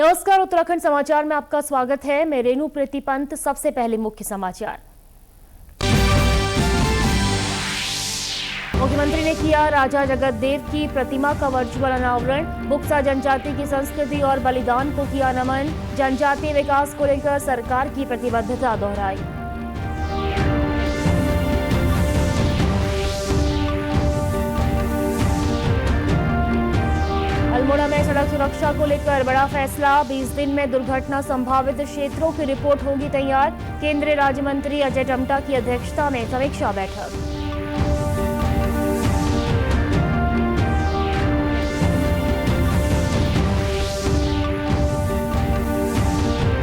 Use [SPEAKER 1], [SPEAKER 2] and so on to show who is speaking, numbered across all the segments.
[SPEAKER 1] नमस्कार, उत्तराखंड समाचार में आपका स्वागत है। मैं रेणु प्रीति पंत। सबसे पहले मुख्य समाचार। मुख्यमंत्री ने किया राजा जगतदेव की प्रतिमा का वर्चुअल अनावरण। बुक्सा जनजाति की संस्कृति और बलिदान को किया नमन। जनजातीय विकास को लेकर सरकार की प्रतिबद्धता दोहराई। अल्मोड़ा में सड़क सुरक्षा को लेकर बड़ा फैसला। 20 दिन में दुर्घटना संभावित क्षेत्रों की रिपोर्ट होगी तैयार। केंद्रीय राज्य मंत्री अजय टम्टा की अध्यक्षता में समीक्षा बैठक।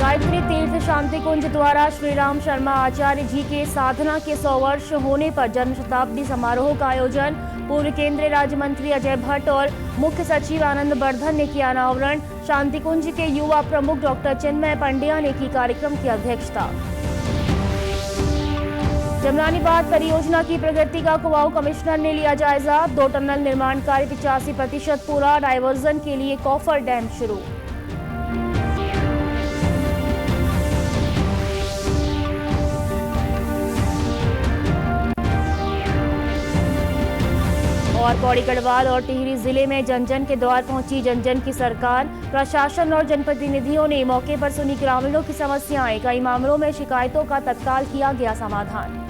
[SPEAKER 1] गायत्री तीर्थ शांति कुंज द्वारा श्री राम शर्मा आचार्य जी के साधना के 100 वर्ष होने पर जन्म शताब्दी समारोह का आयोजन। पूर्व केंद्रीय राज्य मंत्री अजय भट्ट और मुख्य सचिव आनंद वर्धन ने किया अनावरण। शांति कुंज के युवा प्रमुख डॉक्टर चिन्मय पंड्या ने की कार्यक्रम की अध्यक्षता। जमरानी बांध परियोजना की प्रगति का कुमाऊं कमिश्नर ने लिया जायजा। 2 टनल निर्माण कार्य 85% पूरा। डायवर्जन के लिए कॉफर डैम शुरू। और पौड़ी गढ़वाल और टिहरी जिले में जन जन के द्वार पहुंची जन जन की सरकार। प्रशासन और जनप्रतिनिधियों ने मौके पर सुनी ग्रामीणों की समस्याएं। कई मामलों में शिकायतों का तत्काल किया गया समाधान।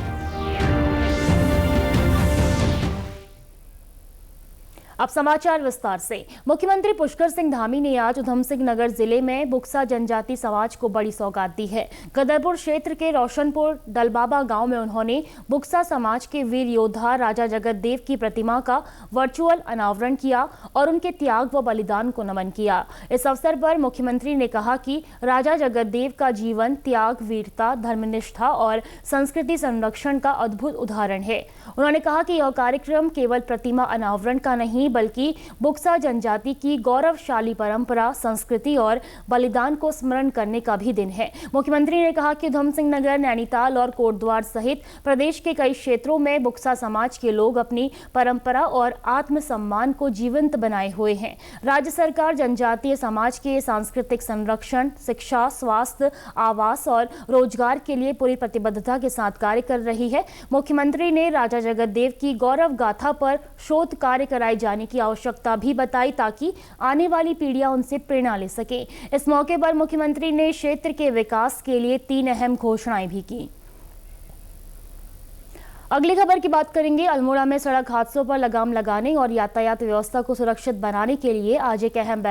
[SPEAKER 1] अब समाचार विस्तार से। मुख्यमंत्री पुष्कर सिंह धामी ने आज उधम सिंह नगर जिले में बुक्सा जनजाति समाज को बड़ी सौगात दी है। गदरपुर क्षेत्र के रोशनपुर डलबाबा गांव में उन्होंने बुक्सा समाज के वीर योद्धा राजा जगतदेव की प्रतिमा का वर्चुअल अनावरण किया और उनके त्याग व बलिदान को नमन किया। इस अवसर पर मुख्यमंत्री ने कहा कि राजा जगतदेव का जीवन त्याग, वीरता, धर्मनिष्ठा और संस्कृति संरक्षण का अद्भुत उदाहरण है। उन्होंने कहा कि यह कार्यक्रम केवल प्रतिमा अनावरण का नहीं बल्कि बुक्सा जनजाति की गौरवशाली परंपरा, संस्कृति और बलिदान को स्मरण करने का भी दिन है। मुख्यमंत्री ने कहा कि उधम सिंह नगर, नैनीताल और कोटद्वार सहित प्रदेश के कई क्षेत्रों में बुक्सा समाज के लोग अपनी परंपरा और आत्मसम्मान को जीवंत बनाए हुए हैं। राज्य सरकार जनजातीय समाज के सांस्कृतिक संरक्षण, शिक्षा, स्वास्थ्य, आवास और रोजगार के लिए पूरी प्रतिबद्धता के साथ कार्य कर रही है। मुख्यमंत्री ने राजा जगतदेव की गौरव गाथा पर शोध कार्य कराए जाने की आवश्यकता भी बताई ताकि आने वाली पीढ़ियां उनसे प्रेरणा ले सके। इस मौके पर मुख्यमंत्री ने क्षेत्र के विकास के लिए 3 अहम घोषणाएं भी की। अगली खबर की बात करेंगे। अल्मोड़ा में सड़क हादसों पर लगाम लगाने और यातायात व्यवस्था को सुरक्षित बनाने के लिए आज एक अहम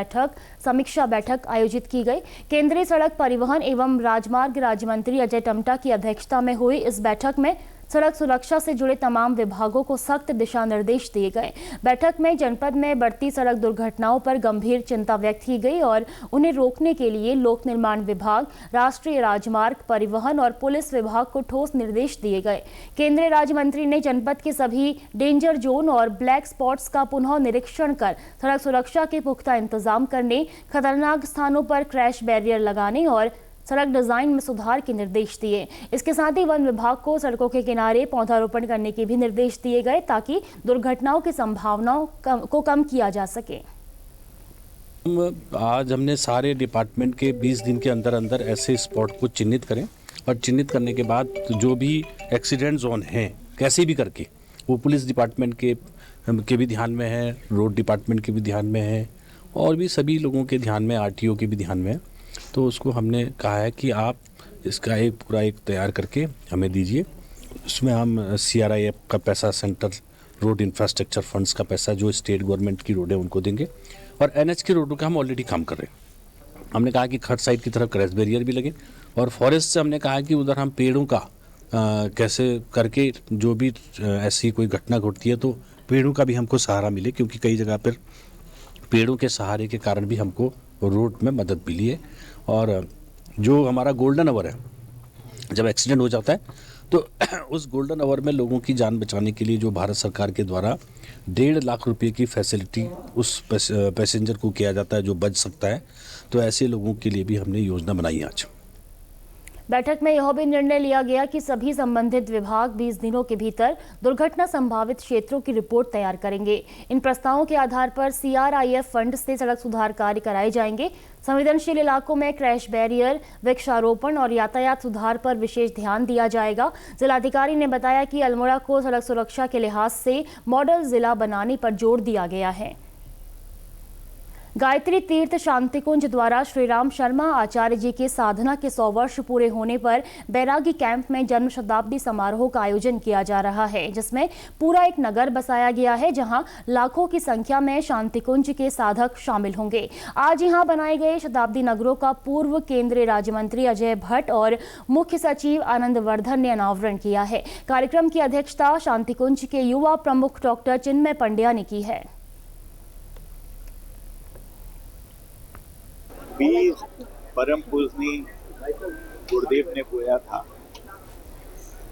[SPEAKER 1] समीक्षा बैठक आयोजित की गई। केंद्रीय सड़क परिवहन एवं राजमार्ग राज्य मंत्री अजय टम्टा की अध्यक्षता में हुई इस बैठक में सड़क सुरक्षा से जुड़े तमाम विभागों को सख्त दिशा निर्देश दिए गए। बैठक में जनपद में बढ़ती सड़क दुर्घटनाओं पर गंभीर चिंता व्यक्त की गई और उन्हें रोकने के लिए लोक निर्माण विभाग, राष्ट्रीय राजमार्ग, परिवहन और पुलिस विभाग को ठोस निर्देश दिए गए। केंद्रीय राज्य मंत्री ने जनपद के सभी डेंजर जोन और ब्लैक स्पॉट्स का पुनः निरीक्षण कर सड़क सुरक्षा के पुख्ता इंतजाम करने, खतरनाक स्थानों पर क्रैश बैरियर लगाने और सड़क डिजाइन में सुधार के निर्देश दिए। इसके साथ ही वन विभाग को सड़कों के किनारे पौधारोपण करने के भी निर्देश दिए गए ताकि दुर्घटनाओं की संभावनाओं को कम किया जा सके।
[SPEAKER 2] आज हमने सारे डिपार्टमेंट के 20 दिन के अंदर अंदर ऐसे स्पॉट को चिन्हित करें और चिन्हित करने के बाद जो भी एक्सीडेंट जोन हैं कैसे भी करके वो पुलिस डिपार्टमेंट के भी ध्यान में है, रोड डिपार्टमेंट के भी ध्यान में है और भी सभी लोगों के ध्यान में, आरटीओ के भी ध्यान में है। तो उसको हमने कहा है कि आप इसका पूरा एक तैयार करके हमें दीजिए। उसमें हम CRIF का पैसा, सेंटर रोड इंफ्रास्ट्रक्चर फंड्स का पैसा जो स्टेट गवर्नमेंट की रोड है उनको देंगे और NH की रोडों का हम ऑलरेडी काम कर रहे हैं। हमने कहा कि खट साइड की तरफ क्रैश बैरियर भी लगे और फॉरेस्ट से हमने कहा कि उधर हम पेड़ों का कैसे करके जो भी ऐसी कोई घटना घटती है तो पेड़ों का भी हमको सहारा मिले, क्योंकि कई जगह पर पेड़ों के सहारे के कारण भी हमको रोड में मदद मिली है। और जो हमारा गोल्डन आवर है, जब एक्सीडेंट हो जाता है तो उस गोल्डन आवर में लोगों की जान बचाने के लिए जो भारत सरकार के द्वारा 1.5 लाख रुपए की फैसिलिटी उस पैसेंजर को किया जाता है जो बच सकता है, तो ऐसे लोगों के लिए भी हमने योजना बनाई आज।
[SPEAKER 1] बैठक में यह भी निर्णय लिया गया कि सभी संबंधित विभाग 20 दिनों के भीतर दुर्घटना संभावित क्षेत्रों की रिपोर्ट तैयार करेंगे। इन प्रस्तावों के आधार पर CRIF फंड से सड़क सुधार कार्य कराए जाएंगे। संवेदनशील इलाकों में क्रैश बैरियर, वृक्षारोपण और यातायात सुधार पर विशेष ध्यान दिया जाएगा। जिलाधिकारी ने बताया कि अल्मोड़ा को सड़क सुरक्षा के लिहाज से मॉडल जिला बनाने पर जोर दिया गया है। गायत्री तीर्थ शांतिकुंज द्वारा श्रीराम शर्मा आचार्य जी के साधना के 100 वर्ष पूरे होने पर बैरागी कैंप में जन्म शताब्दी समारोह का आयोजन किया जा रहा है, जिसमें पूरा एक नगर बसाया गया है, जहां लाखों की संख्या में शांतिकुंज के साधक शामिल होंगे। आज यहां बनाए गए शताब्दी नगरों का पूर्व केंद्रीय राज्य मंत्री अजय भट्ट और मुख्य सचिव आनंद वर्धन ने अनावरण किया है। कार्यक्रम की अध्यक्षता शांतिकुंज के युवा प्रमुख डॉक्टर चिन्मय पंड्या ने की है।
[SPEAKER 3] बीज परम पूजनीय गुरुदेव ने बोया था,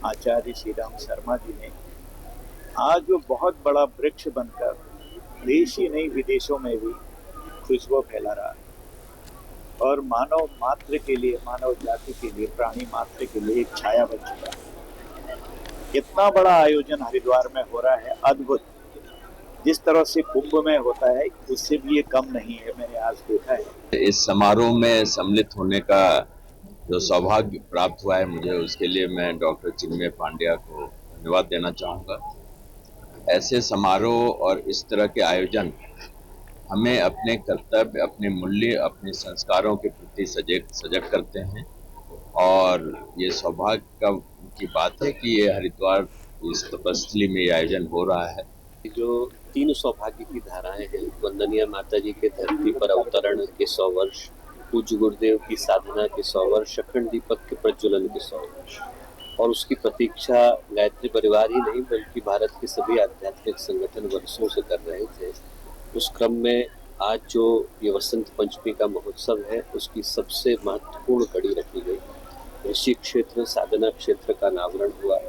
[SPEAKER 3] आचार्य श्री राम शर्मा जी ने, आज वो बहुत बड़ा वृक्ष बनकर देश ही नहीं विदेशों में भी खुशबू फैला रहा है और मानव मात्र के लिए, मानव जाति के लिए, प्राणी मात्र के लिए एक छाया बन चुका है। इतना बड़ा आयोजन हरिद्वार में हो रहा है, अद्भुत। जिस तरह से कुंभ में होता है उससे भी ये कम नहीं है, मैंने आज देखा है।
[SPEAKER 4] इस समारोह में सम्मिलित होने का जो सौभाग्य प्राप्त हुआ है मुझे, उसके लिए मैं डॉक्टर चिन्मय पांड्या को धन्यवाद देना चाहूँगा। ऐसे समारोह और इस तरह के आयोजन हमें अपने कर्तव्य, अपने मूल्य, अपने संस्कारों के प्रति सजग करते हैं और ये सौभाग्य की बात है कि ये हरिद्वार इस तपस्थली में ये आयोजन हो रहा है।
[SPEAKER 5] जो 3 सौभाग्य की धाराएं हैं, वंदनीय माता जी के धरती पर अवतरण के 100 वर्ष, पूज्य गुरुदेव की साधना के 100 वर्ष, अखंड दीपक के प्रज्वलन के 100 वर्ष और उसकी प्रतीक्षा गायत्री परिवार ही नहीं बल्कि भारत के सभी आध्यात्मिक संगठन वर्षों से कर रहे थे। उस क्रम में आज जो ये वसंत पंचमी का महोत्सव है, उसकी सबसे महत्वपूर्ण कड़ी रखी गई। ऋषि क्षेत्र, साधना क्षेत्र का अनावरण हुआ।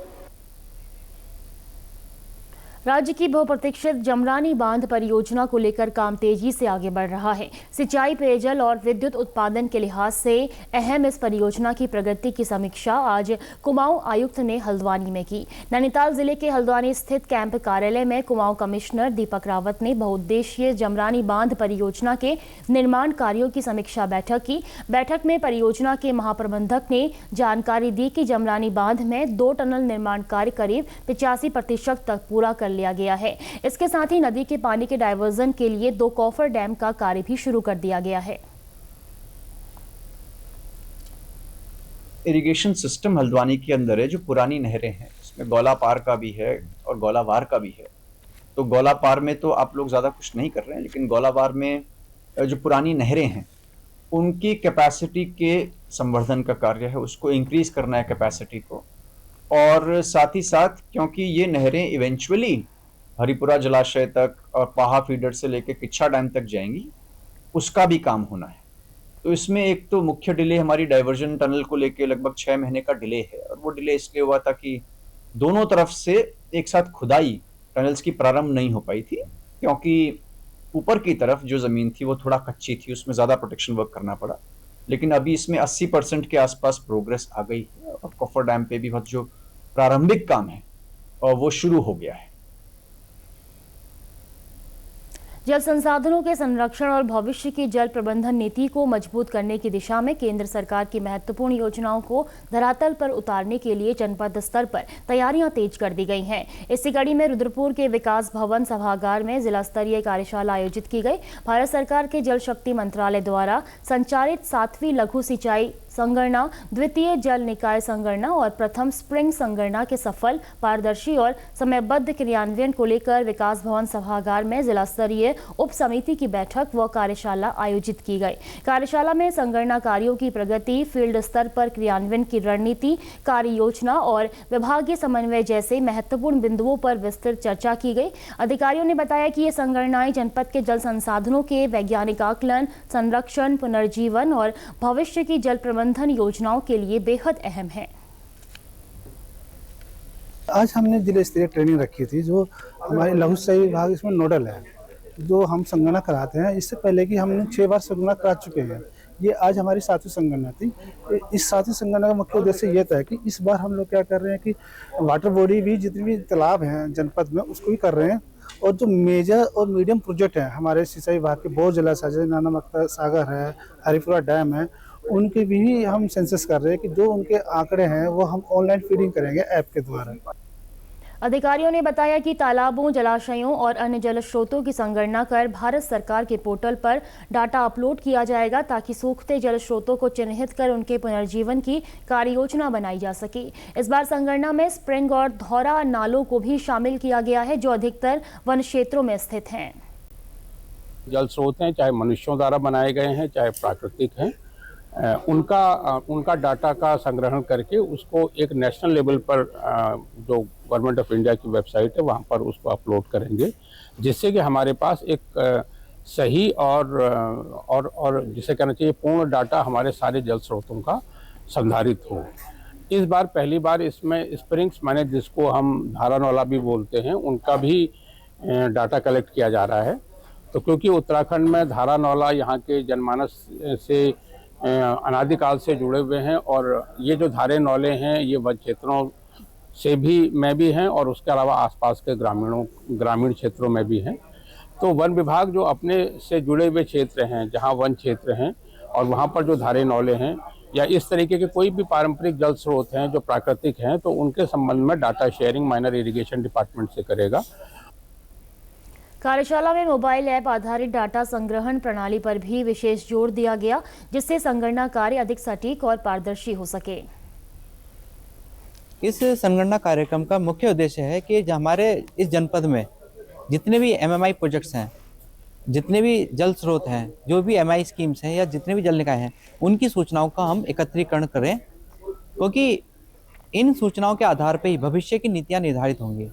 [SPEAKER 1] राज्य की बहुप्रतीक्षित जमरानी बांध परियोजना को लेकर काम तेजी से आगे बढ़ रहा है। सिंचाई, पेयजल और विद्युत उत्पादन के लिहाज से अहम इस परियोजना की प्रगति की समीक्षा आज कुमाऊं आयुक्त ने हल्द्वानी में की। नैनीताल जिले के हल्द्वानी स्थित कैंप कार्यालय में कुमाऊं कमिश्नर दीपक रावत ने बहुउद्देशीय जमरानी बांध परियोजना के निर्माण कार्यों की समीक्षा बैठक की। बैठक में परियोजना के महाप्रबंधक ने जानकारी दी कि जमरानी बांध में 2 टनल निर्माण कार्य करीब 85% तक पूरा कर लिया गया है। इसके साथ ही नदी के पानी के डायवर्जन के लिए 2 कॉफर डैम का कार्य भी शुरू कर दिया गया है।
[SPEAKER 6] इरिगेशन सिस्टम हल्द्वानी के अंदर है, जो पुरानी नहरें हैं, इसमें गौला पार का भी है और गौलावार का भी है। तो गौला पार में तो आप लोग ज़्यादा कुछ नहीं कर रहे हैं, लेकिन गौलावार में जो पुरानी नहरें हैं उनकी कैपेसिटी के संवर्धन का कार्य है, उसको इंक्रीज करना है कैपेसिटी को। और साथ ही साथ क्योंकि ये नहरें इवेंचुअली हरिपुरा जलाशय तक और पाहा फीडर से लेकर किच्छा डैम तक जाएंगी, उसका भी काम होना है। तो इसमें एक तो मुख्य डिले हमारी डाइवर्जन टनल को लेकर लगभग 6 महीने का डिले है और वो डिले इसलिए हुआ था कि दोनों तरफ से एक साथ खुदाई टनल्स की प्रारंभ नहीं हो पाई थी, क्योंकि ऊपर की तरफ जो ज़मीन थी वो थोड़ा कच्ची थी, उसमें ज़्यादा प्रोटेक्शन वर्क करना पड़ा। लेकिन अभी इसमें 80% के आसपास प्रोग्रेस आ गई है और कॉफर डैम पे भी बहुत जो प्रारंभिक काम है और वो शुरू हो गया है।
[SPEAKER 1] जल संसाधनों के संरक्षण और भविष्य की जल प्रबंधन नीति को मजबूत करने की दिशा में केंद्र सरकार की महत्वपूर्ण योजनाओं को धरातल पर उतारने के लिए जनपद स्तर पर तैयारियां तेज कर दी गई हैं। इसी कड़ी में रुद्रपुर के विकास भवन सभागार में जिला स्तरीय कार्यशाला आयोजित की गई। भारत सरकार के जल शक्ति मंत्रालय द्वारा संचालित 7वीं लघु सिंचाई संगणना, द्वितीय जल निकाय संगणना और प्रथम स्प्रिंग संगणना के सफल, पारदर्शी और समयबद्ध क्रियान्वयन को लेकर विकास भवन सभागार में जिला स्तरीय उप समिति की बैठक व कार्यशाला आयोजित की गई। कार्यशाला में संगणना कार्यों की प्रगति, फील्ड स्तर पर क्रियान्वयन की रणनीति, कार्य योजना और विभागीय समन्वय जैसे महत्वपूर्ण बिंदुओं पर विस्तृत चर्चा की गई। अधिकारियों ने बताया कि ये संगणनाएं जनपद के जल संसाधनों के वैज्ञानिक आकलन, संरक्षण, पुनर्जीवन और भविष्य की जल प्रबंधन योजनाओं के लिए बेहद अहम है।
[SPEAKER 7] आज हमने जिला स्तरीय ट्रेनिंग रखी थी, जो हमारे लघु सिंचाई विभाग इसमें नोडल है, जो हम संगणना कराते हैं। इससे पहले कि हमने 6 बार संगणना करा चुके हैं, ये आज हमारी 7वीं संगणना थी। इस 7वीं संगणना का मुख्य उद्देश्य ये था कि इस बार हम लोग क्या कर रहे हैं कि वाटर बॉडी भी जितनी भी तालाब हैं जनपद में उसको भी कर रहे हैं, और जो मेजर और मीडियम प्रोजेक्ट हैं हमारे सिंचाई विभाग के, बहुत जलाशय जैसे नानामक्ता सागर है, हरिपुरा डैम है, उनके भी हम सेंसस कर रहे हैं कि जो उनके आंकड़े हैं वो हम ऑनलाइन फीडिंग करेंगे ऐप के द्वारा।
[SPEAKER 1] अधिकारियों ने बताया कि तालाबों, जलाशयों और अन्य जल स्रोतों की संगणना कर भारत सरकार के पोर्टल पर डाटा अपलोड किया जाएगा ताकि सूखते जल स्रोतों को चिन्हित कर उनके पुनर्जीवन की कार्ययोजना बनाई जा सके। इस बार संगणना में स्प्रिंग और धौरा नालों को भी शामिल किया गया है जो अधिकतर वन क्षेत्रों में स्थित हैं।
[SPEAKER 8] जल स्रोत हैं, चाहे मनुष्यों द्वारा बनाए गए हैं चाहे प्राकृतिक हैं, उनका डाटा का संग्रहण करके उसको एक नेशनल लेवल पर जो गवर्नमेंट ऑफ इंडिया की वेबसाइट है वहाँ पर उसको अपलोड करेंगे, जिससे कि हमारे पास एक सही और जिसे कहना चाहिए पूर्ण डाटा हमारे सारे जल स्रोतों का संधारित हो। इस बार पहली बार इसमें स्प्रिंग्स माने जिसको हम धारा नौला भी बोलते हैं उनका भी डाटा कलेक्ट किया जा रहा है। तो क्योंकि उत्तराखंड में धारा नौला यहाँ के जनमानस से अनादिकाल से जुड़े हुए हैं और ये जो धारे नौले हैं ये वन क्षेत्रों से भी हैं और उसके अलावा आसपास के ग्रामीण क्षेत्रों में भी हैं। तो वन विभाग जो अपने से जुड़े हुए क्षेत्र हैं जहाँ वन क्षेत्र हैं और वहाँ पर जो धारे नौले हैं या इस तरीके के कोई भी पारंपरिक जल स्रोत हैं जो प्राकृतिक हैं तो उनके संबंध में data sharing minor irrigation department से करेगा।
[SPEAKER 1] कार्यशाला में मोबाइल ऐप आधारित डाटा संग्रहण प्रणाली पर भी विशेष जोर दिया गया जिससे संगणना कार्य अधिक सटीक और पारदर्शी हो सके।
[SPEAKER 9] इस संगणना कार्यक्रम का मुख्य उद्देश्य है कि हमारे इस जनपद में जितने भी एमएमआई प्रोजेक्ट्स हैं, जितने भी जल स्रोत हैं, जो भी एमआई स्कीम्स हैं या जितने भी जल निकाय हैं, उनकी सूचनाओं का हम एकत्रीकरण करें, क्योंकि इन सूचनाओं के आधार पर ही भविष्य की नीतियां निर्धारित होंगी।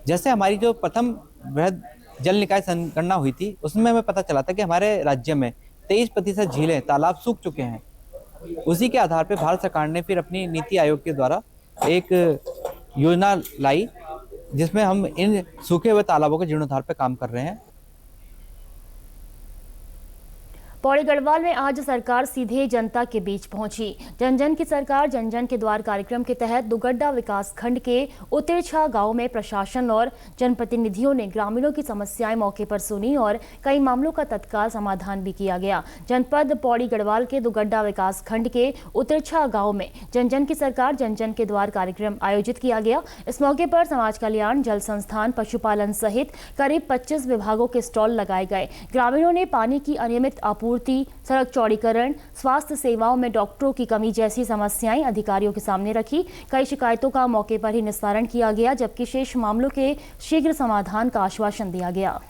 [SPEAKER 9] जैसे हमारी जो प्रथम वृहद जल निकाय संगणना हुई थी उसमें हमें पता चला था कि हमारे राज्य में 23% झीलें, तालाब सूख चुके हैं। उसी के आधार पर भारत सरकार ने फिर अपनी नीति आयोग के द्वारा एक योजना लाई जिसमें हम इन सूखे हुए तालाबों के जीर्णोद्धार पर काम कर रहे हैं।
[SPEAKER 1] पौड़ी गढ़वाल में आज सरकार सीधे जनता के बीच पहुंची। जन जन की सरकार जन जन के द्वार कार्यक्रम के तहत दुगड्डा विकास खंड के उतिरछा गांव में प्रशासन और जनप्रतिनिधियों ने ग्रामीणों की समस्याएं मौके पर सुनी और कई मामलों का तत्काल समाधान भी किया गया। जनपद पौड़ी गढ़वाल के दुगड्डा विकास खंड के उतिरछा गाँव में जन जन की सरकार जन जन के द्वार कार्यक्रम आयोजित किया गया। इस मौके पर समाज कल्याण, जल संस्थान, पशुपालन सहित करीब 25 विभागों के स्टॉल लगाए गए। ग्रामीणों ने पानी की अनियमित आपूर्ति, सड़क चौड़ीकरण, स्वास्थ्य सेवाओं में डॉक्टरों की कमी जैसी समस्याएं अधिकारियों के सामने रखी। कई शिकायतों का मौके पर ही निस्तारण किया गया जबकि शेष मामलों के शीघ्र समाधान का आश्वासन दिया गया।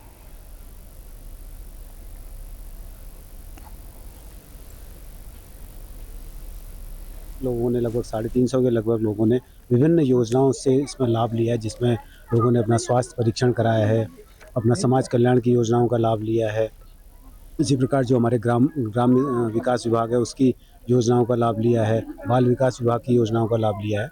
[SPEAKER 10] लोगों ने लगभग 350 के लगभग लोगों ने विभिन्न योजनाओं से इसमें लाभ लिया है, जिसमें लोगों ने अपना स्वास्थ्य परीक्षण कराया है, अपना समाज कल्याण की योजनाओं का लाभ लिया है। इसी प्रकार जो हमारे ग्राम विकास विभाग है उसकी योजनाओं का लाभ लिया है, बाल विकास विभाग की योजनाओं का लाभ लिया है।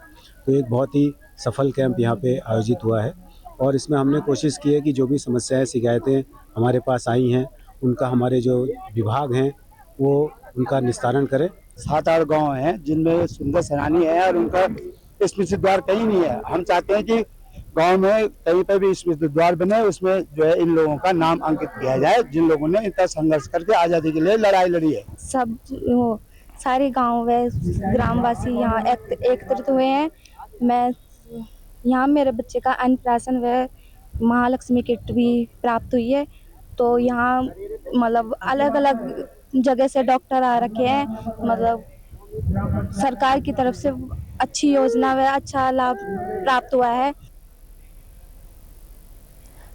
[SPEAKER 10] तो एक बहुत ही सफल कैंप यहाँ पे आयोजित हुआ है और इसमें हमने कोशिश की है कि जो भी समस्याएं, शिकायतें हमारे पास आई हैं उनका हमारे जो विभाग हैं वो उनका निस्तारण करें।
[SPEAKER 11] 7-8 गाँव हैं जिनमें सुंदर सैलानी है और उनका स्मृति द्वार कहीं नहीं है। हम चाहते हैं कि गांव में कहीं पर भी स्मृति द्वार बने, उसमें जो है इन लोगों का नाम अंकित किया जाए जिन लोगों ने इतना संघर्ष करके आज़ादी के लिए लड़ाई लड़ी है।
[SPEAKER 12] सब सारे गांव व ग्रामवासी यहाँ एकत्रित हुए हैं। मैं यहाँ मेरे बच्चे का अन्नप्राशन व महालक्ष्मी किट भी प्राप्त हुई है। तो यहाँ मतलब अलग अलग जगह से डॉक्टर आ रखे हैं। मतलब सरकार की तरफ से अच्छी योजना व अच्छा लाभ प्राप्त हुआ है।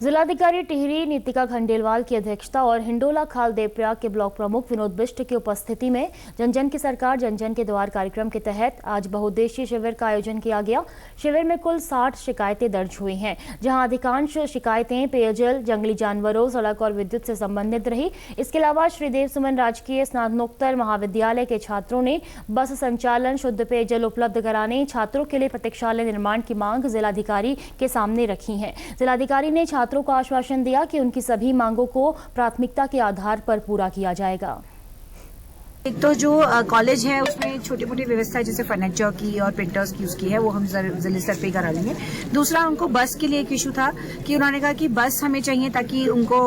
[SPEAKER 1] जिलाधिकारी टिहरी नीतिका खंडेलवाल की अध्यक्षता और हिंडोला खाल देवप्रयाग के ब्लॉक प्रमुख विनोद बिष्ट की उपस्थिति में जन जन की सरकार जन जन के द्वार कार्यक्रम के तहत आज बहुउद्देशीय शिविर का आयोजन किया गया। शिविर में कुल 60 शिकायतें दर्ज हुई हैं, जहां अधिकांश शिकायतें पेयजल, जंगली जानवरों, सड़क और विद्युत से संबंधित रही। इसके अलावा श्रीदेव सुमन राजकीय स्नातकोत्तर महाविद्यालय के छात्रों ने बस संचालन, शुद्ध पेयजल उपलब्ध कराने, छात्रों के लिए प्रतीक्षालय निर्माण की मांग जिलाधिकारी के सामने रखी है। जिलाधिकारी ने छात्रों को आश्वासन दिया कि उनकी सभी मांगों को प्राथमिकता के आधार पर पूरा किया जाएगा।
[SPEAKER 13] एक तो जो कॉलेज है उसमें छोटी मोटी व्यवस्था जैसे फर्नीचर की और प्रिंटर्स की उसकी है वो हम जिले स्तर पे करा लेंगे। दूसरा उनको बस के लिए एक इशू था कि उन्होंने कहा कि बस हमें चाहिए ताकि उनको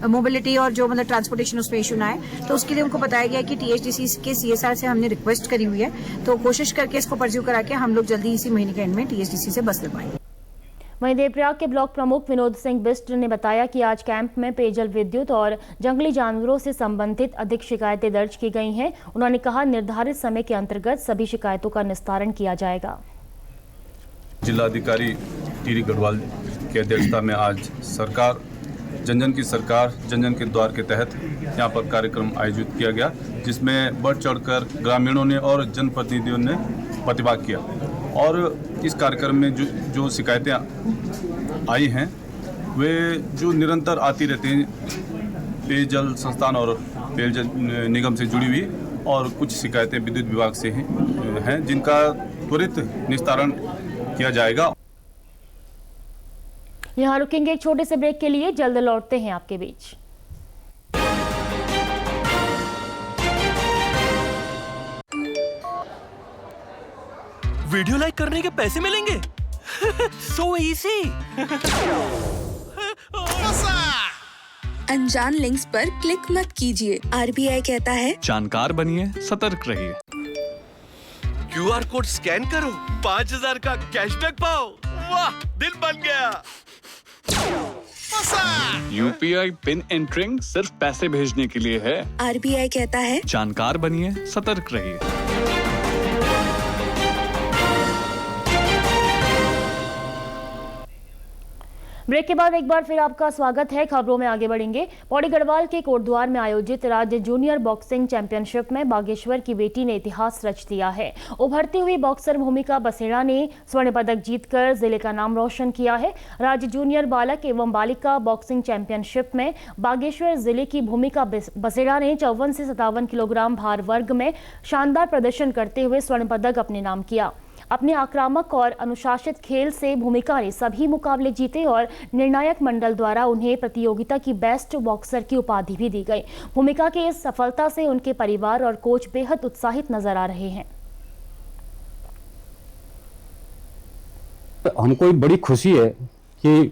[SPEAKER 13] मोबिलिटी और जो मतलब ट्रांसपोर्टेशन उसमें इशू ना आए, तो उसके लिए उनको बताया गया कि टीएचडीसी के सीएसआर से हमने रिक्वेस्ट करी हुई है, तो कोशिश करके इसको परस्यू करा के हम लोग जल्दी इसी महीने के एंड में टीएचडीसी से बस लगवाएंगे।
[SPEAKER 1] वहीं देवप्रयाग के ब्लॉक प्रमुख विनोद सिंह बिष्ट ने बताया कि आज कैंप में पेयजल, विद्युत और जंगली जानवरों से संबंधित अधिक शिकायतें दर्ज की गई हैं। उन्होंने कहा निर्धारित समय के अंतर्गत सभी शिकायतों का निस्तारण किया जाएगा।
[SPEAKER 14] जिलाधिकारी टीरी गढ़वाल की अध्यक्षता में आज सरकार जन जन की सरकार जन जन के द्वार के तहत यहाँ पर कार्यक्रम आयोजित किया गया, जिसमें बढ़ चढ़कर ग्रामीणों ने और जनप्रतिनिधियों ने प्रतिभाग किया। और इस कार्यक्रम में जो शिकायतें आई हैं वे जो निरंतर आती रहती हैं पेयजल संस्थान और पेयजल निगम से जुड़ी हुई, और कुछ शिकायतें विद्युत विभाग से हैं जिनका त्वरित निस्तारण किया जाएगा।
[SPEAKER 1] यहाँ रुकेंगे एक छोटे से ब्रेक के लिए, जल्द लौटते हैं आपके बीच।
[SPEAKER 15] वीडियो लाइक करने के पैसे मिलेंगे? So easy.
[SPEAKER 16] अनजान लिंक्स पर क्लिक मत कीजिए। आरबीआई कहता है
[SPEAKER 15] जानकार बनिए, सतर्क रहिए। क्यूआर कोड स्कैन करो, 5000 का कैशबैक पाओ। वाह, दिन बन गया। यूपीआई पिन एंटरिंग सिर्फ पैसे भेजने के लिए है।
[SPEAKER 16] आरबीआई कहता है
[SPEAKER 15] जानकार बनिए, सतर्क रहिए।
[SPEAKER 1] ब्रेक के बाद एक बार फिर आपका स्वागत है। खबरों में आगे बढ़ेंगे। पौड़ी गढ़वाल के कोटद्वार में आयोजित राज्य जूनियर बॉक्सिंग चैंपियनशिप में बागेश्वर की बेटी ने इतिहास रच दिया है। उभरती हुई बॉक्सर भूमिका बसेड़ा ने स्वर्ण पदक जीतकर जिले का नाम रोशन किया है। राज्य जूनियर बालक एवं बालिका बॉक्सिंग चैंपियनशिप में बागेश्वर जिले की भूमिका बसेड़ा ने 54 से 57 किलोग्राम भार वर्ग में शानदार प्रदर्शन करते हुए स्वर्ण पदक अपने नाम किया। अपने आक्रामक और अनुशासित खेल से भूमिका ने सभी मुकाबले जीते और निर्णायक मंडल द्वारा उन्हें प्रतियोगिता की बेस्ट बॉक्सर की उपाधि भी दी गई। भूमिका की इस सफलता से उनके परिवार और कोच बेहद उत्साहित नजर आ रहे हैं।
[SPEAKER 10] हमको एक बड़ी खुशी है कि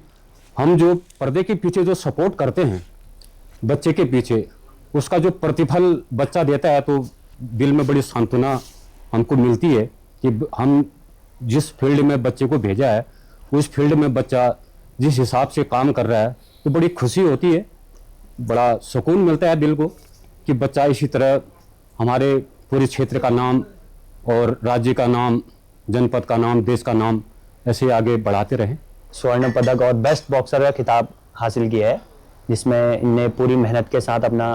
[SPEAKER 10] हम जो पर्दे के पीछे जो सपोर्ट करते हैं बच्चे के पीछे, उसका जो प्रतिफल बच्चा देता है तो दिल में बड़ी सांत्वना हमको मिलती है कि हम जिस फील्ड में बच्चे को भेजा है उस फील्ड में बच्चा जिस हिसाब से काम कर रहा है तो बड़ी खुशी होती है, बड़ा सुकून मिलता है दिल को कि बच्चा इसी तरह हमारे पूरे क्षेत्र का नाम और राज्य का नाम, जनपद का नाम, देश का नाम ऐसे आगे बढ़ाते रहें।
[SPEAKER 17] स्वर्ण पदक और बेस्ट बॉक्सर का खिताब हासिल किया है, जिसमें इनने पूरी मेहनत के साथ अपना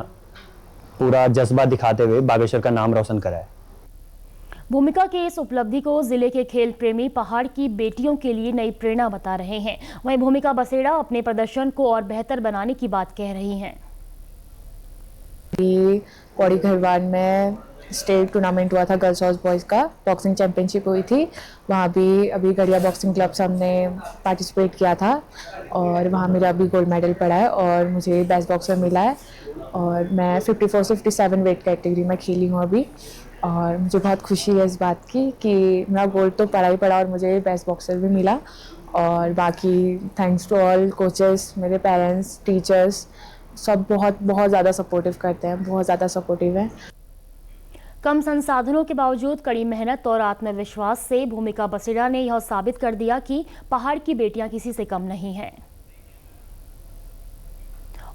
[SPEAKER 17] पूरा जज्बा दिखाते हुए बागेश्वर का नाम रोशन करा है।
[SPEAKER 1] भूमिका की इस उपलब्धि को जिले के खेल प्रेमी पहाड़ की बेटियों के लिए नई प्रेरणा बता रहे हैं। वहीं भूमिका बसेड़ा अपने प्रदर्शन को और बेहतर बनाने की बात कह रही हैं।
[SPEAKER 18] पौड़ी गढ़वाल में स्टेट टूर्नामेंट हुआ था, गर्ल्स और बॉयज़ का बॉक्सिंग चैंपियनशिप हुई थी। वहाँ भी अभी गढ़िया बॉक्सिंग क्लब से हमने पार्टिसिपेट किया था और वहाँ मेरा अभी गोल्ड मेडल पड़ा है और मुझे बेस्ट बॉक्सर मिला है। और मैं 54 से 57 वेट कैटेगरी में खेली हूँ अभी, और मुझे बहुत खुशी है इस बात की कि मेरा गोल्ड तो पड़ा ही पड़ा और मुझे बेस्ट बॉक्सर भी मिला। और बाकी थैंक्स टू ऑल कोचेस, मेरे पेरेंट्स, टीचर्स, सब बहुत ज़्यादा सपोर्टिव करते हैं, बहुत ज़्यादा सपोर्टिव हैं।
[SPEAKER 1] कम संसाधनों के बावजूद कड़ी मेहनत और आत्मविश्वास से भूमिका बसेड़ा ने यह साबित कर दिया कि पहाड़ की बेटियां किसी से कम नहीं हैं।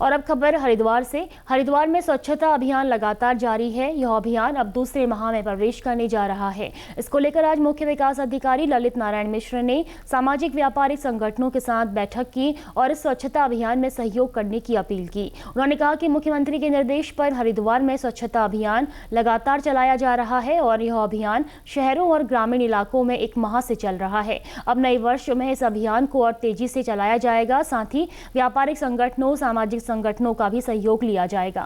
[SPEAKER 1] और अब खबर हरिद्वार से। हरिद्वार में स्वच्छता अभियान लगातार जारी है। यह अभियान अब दूसरे माह में प्रवेश करने जा रहा है। इसको लेकर आज मुख्य विकास अधिकारी ललित नारायण मिश्र ने सामाजिक व्यापारिक संगठनों के साथ बैठक की और इस स्वच्छता अभियान में सहयोग करने की अपील की। उन्होंने कहा कि मुख्यमंत्री के निर्देश पर हरिद्वार में स्वच्छता अभियान लगातार चलाया जा रहा है और यह अभियान शहरों और ग्रामीण इलाकों में 1 माह से चल रहा है। अब नए वर्ष में इस अभियान को और तेजी से चलाया जाएगा। साथ ही व्यापारिक संगठनों, सामाजिक संगठनों का भी सहयोग लिया जाएगा।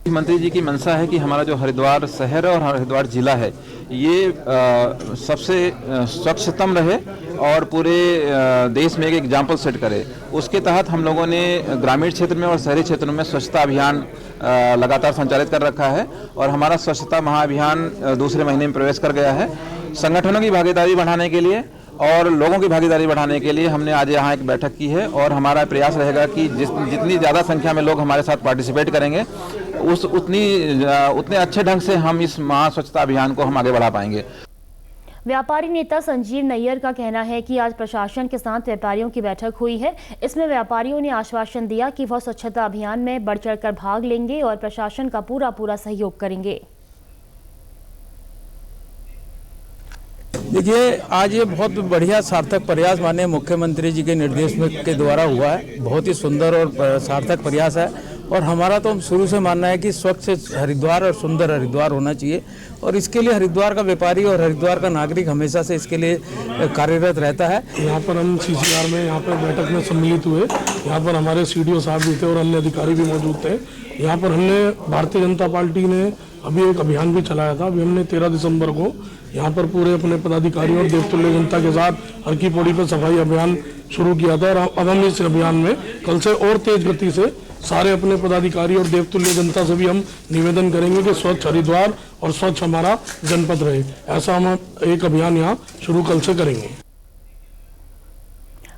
[SPEAKER 19] मंत्री जी की मंशा है कि हमारा जो हरिद्वार शहर और हरिद्वार जिला है ये सबसे स्वच्छतम रहे और पूरे देश में एक एग्जाम्पल सेट करे। उसके तहत हम लोगों ने ग्रामीण क्षेत्र में और शहरी क्षेत्रों में स्वच्छता अभियान लगातार संचालित कर रखा है और हमारा स्वच्छता महाअभियान दूसरे महीने में प्रवेश कर गया है। संगठनों की भागीदारी बढ़ाने के लिए और लोगों की भागीदारी बढ़ाने के लिए हमने आज यहाँ एक बैठक की है और हमारा प्रयास रहेगा कि जितनी ज़्यादा संख्या में लोग हमारे साथ पार्टिसिपेट करेंगे उतने अच्छे ढंग से हम इस महा स्वच्छता अभियान को हम आगे बढ़ा पाएंगे।
[SPEAKER 1] व्यापारी नेता संजीव नैयर का कहना है कि आज प्रशासन के साथ व्यापारियों की बैठक हुई है। इसमें व्यापारियों ने आश्वासन दिया कि वह स्वच्छता अभियान में बढ़ चढ़कर भाग लेंगे और प्रशासन का पूरा सहयोग करेंगे।
[SPEAKER 20] देखिए, आज ये बहुत बढ़िया सार्थक प्रयास माननीय मुख्यमंत्री जी के निर्देश के द्वारा हुआ है। बहुत ही सुंदर और सार्थक प्रयास है और हमारा तो शुरू से मानना है कि स्वच्छ हरिद्वार और सुंदर हरिद्वार होना चाहिए और इसके लिए हरिद्वार का व्यापारी और हरिद्वार का नागरिक हमेशा से इसके लिए कार्यरत रहता है।
[SPEAKER 21] यहाँ पर हम CCR में यहाँ पर बैठक में सम्मिलित हुए। यहाँ पर हमारे CDO साहब भी थे और अन्य अधिकारी भी मौजूद थे। यहाँ पर हमने भारतीय जनता पार्टी ने अभी एक अभियान भी चलाया था। अभी हमने 13 दिसंबर को यहाँ पर पूरे अपने पदाधिकारियों और देवतुल्य जनता के साथ हर की पौड़ी पर सफाई अभियान शुरू किया था और अब हम इस अभियान में कल से और तेज गति से सारे अपने पदाधिकारी और देवतुल्य जनता से भी हम निवेदन करेंगे कि स्वच्छ हरिद्वार और स्वच्छ हमारा जनपद रहे। ऐसा हम एक अभियान यहाँ शुरू कल से करेंगे।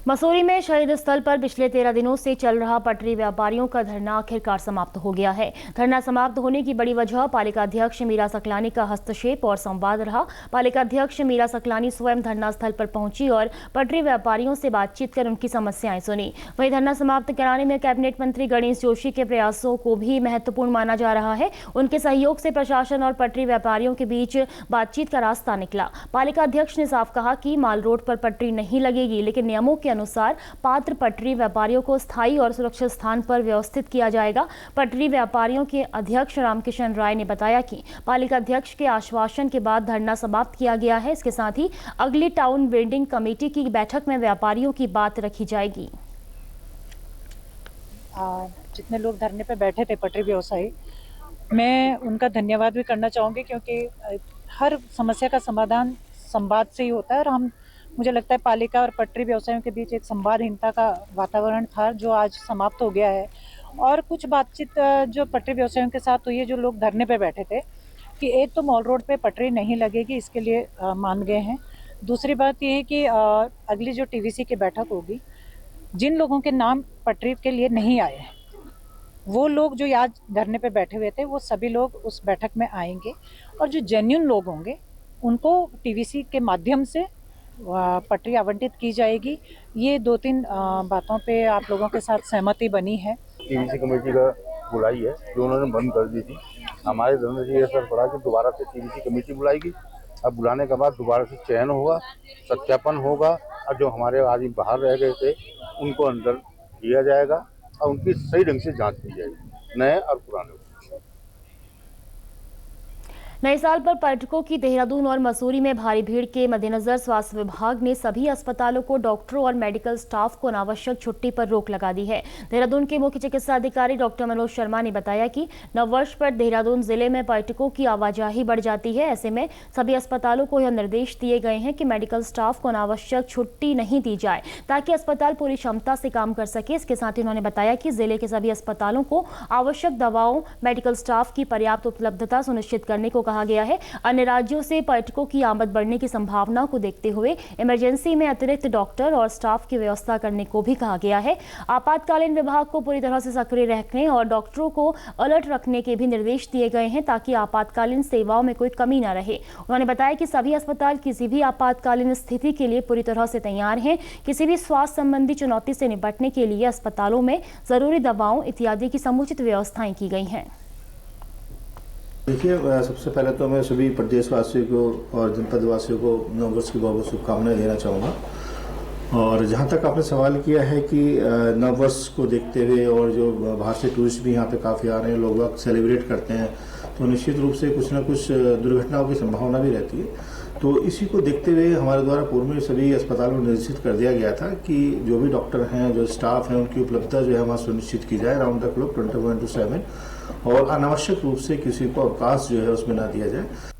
[SPEAKER 1] मसूरी में शहीद स्थल पर पिछले 13 दिनों से चल रहा पटरी व्यापारियों का धरना आखिरकार समाप्त हो गया है। धरना समाप्त होने की बड़ी वजह पालिका अध्यक्ष मीरा सकलानी का हस्तक्षेप और संवाद रहा। पालिका अध्यक्ष मीरा सकलानी स्वयं धरना स्थल पर पहुंची और पटरी व्यापारियों से बातचीत कर उनकी समस्याएं सुनी। वहीं धरना समाप्त कराने में कैबिनेट मंत्री गणेश जोशी के प्रयासों को भी महत्वपूर्ण माना जा रहा है। उनके सहयोग से प्रशासन और पटरी व्यापारियों के बीच बातचीत का रास्ता निकला। पालिका अध्यक्ष ने साफ कहा कि माल रोड पर पटरी नहीं लगेगी, लेकिन नियमों के अनुसार पात्र पटरी व्यापारियों को स्थायी और सुरक्षित स्थान पर व्यवस्थित किया जाएगा। पटरी व्यापारियों के अध्यक्ष रामकिशन राय ने बताया कि पालिका अध्यक्ष के आश्वासन के बाद धरना समाप्त किया गया है। इसके साथ ही अगली टाउन बिल्डिंग कमेटी की बैठक में व्यापारियों की बात रखी जाएगी।
[SPEAKER 22] जितने लोग धरने पे बैठे थे पटरी व्यवसायी, मैं उनका धन्यवाद भी करना चाहूँगी क्योंकि हर समस्या का समाधान संवाद से ही होता है और मुझे लगता है पालिका और पटरी व्यवसायियों के बीच एक संवादहीनता का वातावरण था जो आज समाप्त हो गया है। और कुछ बातचीत जो पटरी व्यवसायियों के साथ हुई है, जो लोग धरने पे बैठे थे कि एक तो मॉल रोड पे पटरी नहीं लगेगी, इसके लिए मान गए हैं। दूसरी बात ये है कि अगली जो TVC की बैठक होगी, जिन लोगों के नाम पटरी के लिए नहीं आए हैं वो लोग जो आज धरने पे बैठे हुए थे वो सभी लोग उस बैठक में आएंगे और जो जेन्युइन लोग होंगे उनको TVC के माध्यम से पटरी आवंटित की जाएगी। ये 2-3 बातों पे आप लोगों के साथ सहमति बनी है।
[SPEAKER 23] TVC कमेटी का बुलाई है जो उन्होंने बंद कर दी थी। हमारे धरने से ये असर पड़ा कि दोबारा से TVC कमेटी बुलाएगी। अब बुलाने के बाद दोबारा से चयन होगा, सत्यापन होगा और जो हमारे आदमी बाहर रह गए थे उनको अंदर किया जाएगा और उनकी सही ढंग से जाँच की जाएगी, नए और पुराने।
[SPEAKER 1] नए साल पर पर्यटकों की देहरादून और मसूरी में भारी भीड़ के मद्देनजर स्वास्थ्य विभाग ने सभी अस्पतालों को डॉक्टरों और मेडिकल स्टाफ को अनावश्यक छुट्टी पर रोक लगा दी है। देहरादून के मुख्य चिकित्सा अधिकारी डॉक्टर मनोज शर्मा ने बताया कि नववर्ष पर देहरादून जिले में पर्यटकों की आवाजाही बढ़ जाती है। ऐसे में सभी अस्पतालों को यह निर्देश दिए गए हैं कि मेडिकल स्टाफ को अनावश्यक छुट्टी नहीं दी जाए ताकि अस्पताल पूरी क्षमता से काम कर सके। इसके साथ ही उन्होंने बताया कि जिले के सभी अस्पतालों को आवश्यक दवाओं, मेडिकल स्टाफ की पर्याप्त उपलब्धता सुनिश्चित करने को कहा गया है। अन्य राज्यों से पर्यटकों की आमद बढ़ने की संभावना को देखते हुए इमरजेंसी में अतिरिक्त डॉक्टर और स्टाफ की व्यवस्था करने को भी कहा गया है। आपातकालीन विभाग को पूरी तरह से सक्रिय रखने और डॉक्टरों को अलर्ट रखने के भी निर्देश दिए गए हैं ताकि आपातकालीन सेवाओं में कोई कमी न रहे। उन्होंने बताया कि सभी अस्पताल किसी भी आपातकालीन स्थिति के लिए पूरी तरह से तैयार हैं। किसी भी स्वास्थ्य संबंधी चुनौती से निपटने के लिए अस्पतालों में जरूरी दवाओं इत्यादि की समुचित व्यवस्थाएं की गई हैं।
[SPEAKER 24] देखिए, सबसे पहले तो मैं सभी प्रदेशवासियों को और जनपद वासियों को नववर्ष की बहुत बहुत शुभकामनाएं देना चाहूँगा। और जहाँ तक आपने सवाल किया है कि नववर्ष को देखते हुए और जो बाहर से टूरिस्ट भी यहाँ पे काफ़ी आ रहे हैं, लोग सेलिब्रेट करते हैं, तो निश्चित रूप से कुछ ना कुछ दुर्घटनाओं की संभावना भी रहती है। तो इसी को देखते हुए हमारे द्वारा पूर्व में सभी अस्पतालों में निर्देशित कर दिया गया था कि जो भी डॉक्टर हैं, जो स्टाफ हैं, उनकी उपलब्धता जो है वहाँ सुनिश्चित की जाए राउंड द क्लॉक 24/7 और अनावश्यक रूप से किसी को अवकाश जो है उसमें न दिया जाए।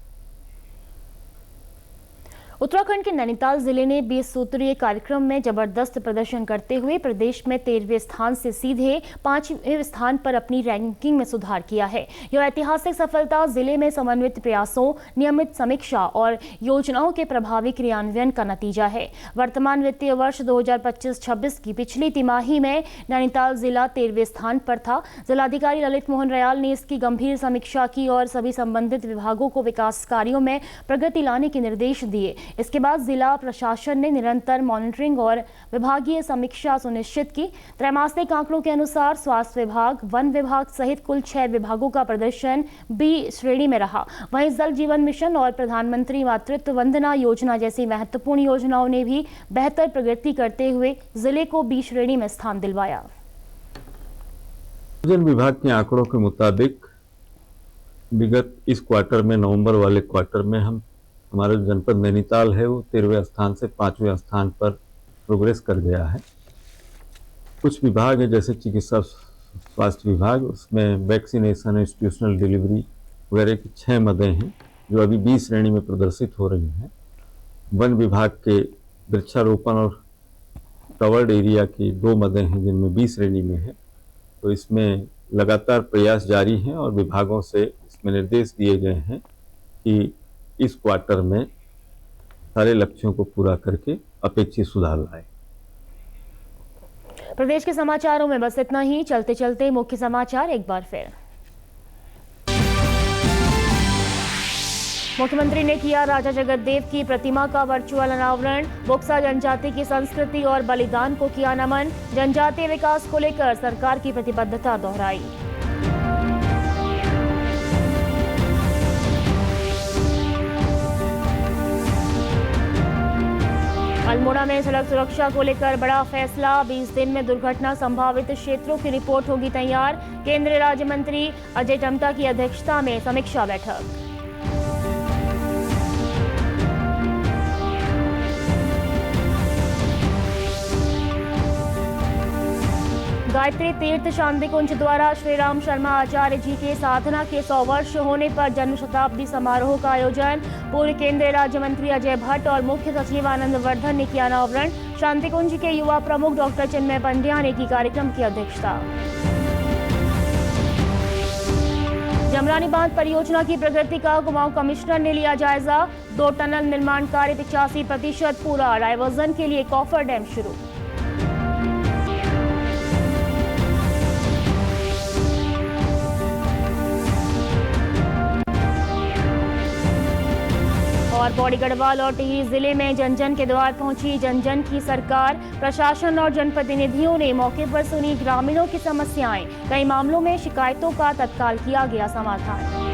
[SPEAKER 1] उत्तराखंड के नैनीताल जिले ने 20 सूत्रीय कार्यक्रम में जबरदस्त प्रदर्शन करते हुए प्रदेश में 13वें स्थान से सीधे 5वें स्थान पर अपनी रैंकिंग में सुधार किया है। यह ऐतिहासिक सफलता जिले में समन्वित प्रयासों, नियमित समीक्षा और योजनाओं के प्रभावी क्रियान्वयन का नतीजा है। वर्तमान वित्तीय वर्ष 2025-26 की पिछली तिमाही में नैनीताल जिला 13वें स्थान पर था। जिलाधिकारी ललित मोहन रयाल ने इसकी गंभीर समीक्षा की और सभी संबंधित विभागों को विकास कार्यों में प्रगति लाने के निर्देश दिए। इसके बाद जिला प्रशासन ने निरंतर मॉनिटरिंग और विभागीय समीक्षा सुनिश्चित की। त्रैमासिक आंकड़ों के अनुसार स्वास्थ्य विभाग, वन विभाग सहित कुल 6 विभागों का प्रदर्शन बी श्रेणी में रहा। वहीं जल जीवन मिशन और प्रधानमंत्री मातृत्व वंदना योजना जैसी महत्वपूर्ण योजनाओं ने भी बेहतर प्रगति करते हुए जिले को बी श्रेणी में स्थान दिलवाया।
[SPEAKER 2] जल विभाग के आंकड़ों के मुताबिक विगत इस क्वार्टर में, नवंबर वाले क्वार्टर में हमारा जनपद नैनीताल है वो 13वें स्थान से 5वें स्थान पर प्रोग्रेस कर गया है। कुछ विभाग है जैसे चिकित्सा स्वास्थ्य विभाग, उसमें वैक्सीनेशन, इंस्टीट्यूशनल डिलीवरी वगैरह की 6 मदें हैं जो अभी बी श्रेणी में प्रदर्शित हो रही हैं। वन विभाग के वृक्षारोपण और कवर्ड एरिया की 2 मदें हैं जिनमें बी श्रेणी में है। तो इसमें लगातार प्रयास जारी हैं और विभागों से इसमें निर्देश दिए गए हैं कि इस क्वार्टर में सारे लक्ष्यों को पूरा करके अपेक्षित सुधार लाए।
[SPEAKER 1] प्रदेश के समाचारों में बस इतना ही। चलते चलते मुख्य समाचार एक बार फिर। मुख्यमंत्री ने किया राजा जगतदेव की प्रतिमा का वर्चुअल अनावरण। बुक्सा जनजाति की संस्कृति और बलिदान को किया नमन। जनजातीय विकास को लेकर सरकार की प्रतिबद्धता दोहराई। अल्मोड़ा में सड़क सुरक्षा को लेकर बड़ा फैसला। 20 दिन में दुर्घटना संभावित क्षेत्रों की रिपोर्ट होगी तैयार। केंद्रीय राज्य मंत्री अजय टम्टा की अध्यक्षता में समीक्षा बैठक। गायत्री तीर्थ शांति कुंज द्वारा श्री राम शर्मा आचार्य जी के साधना के 100 वर्ष होने पर जन्म शताब्दी समारोह का आयोजन। पूर्व केंद्रीय राज्य मंत्री अजय भट्ट और मुख्य सचिव आनंद वर्धन ने किया अनावरण। शांति कुंज के युवा प्रमुख डॉक्टर चिन्मय पंड्या ने की कार्यक्रम की अध्यक्षता। जमरानी बांध परियोजना की प्रगति का कुमाऊं कमिश्नर ने लिया जायजा। 2 टनल निर्माण कार्य 85% पूरा। डायवर्जन के लिए कॉफर डैम शुरू। और पौड़ी गढ़वाल और टिहरी जिले में जन जन के द्वार पहुंची जन जन की सरकार। प्रशासन और जनप्रतिनिधियों ने मौके पर सुनी ग्रामीणों की समस्याएं। कई मामलों में शिकायतों का तत्काल किया गया समाधान।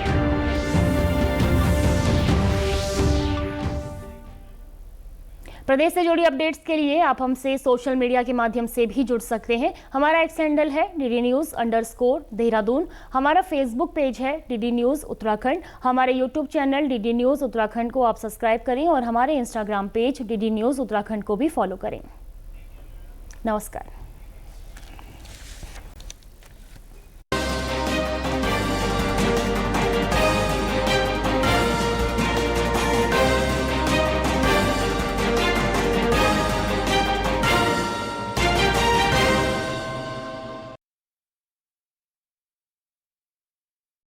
[SPEAKER 1] प्रदेश से जुड़ी अपडेट्स के लिए आप हमसे सोशल मीडिया के माध्यम से भी जुड़ सकते हैं। हमारा एक्स हैंडल है DD_News_देहरादून। हमारा फेसबुक पेज है DD News उत्तराखंड। हमारे YouTube channel DD News Uttarakhand को आप सब्सक्राइब करें और हमारे Instagram page DD News Uttarakhand को भी फॉलो करें। नमस्कार।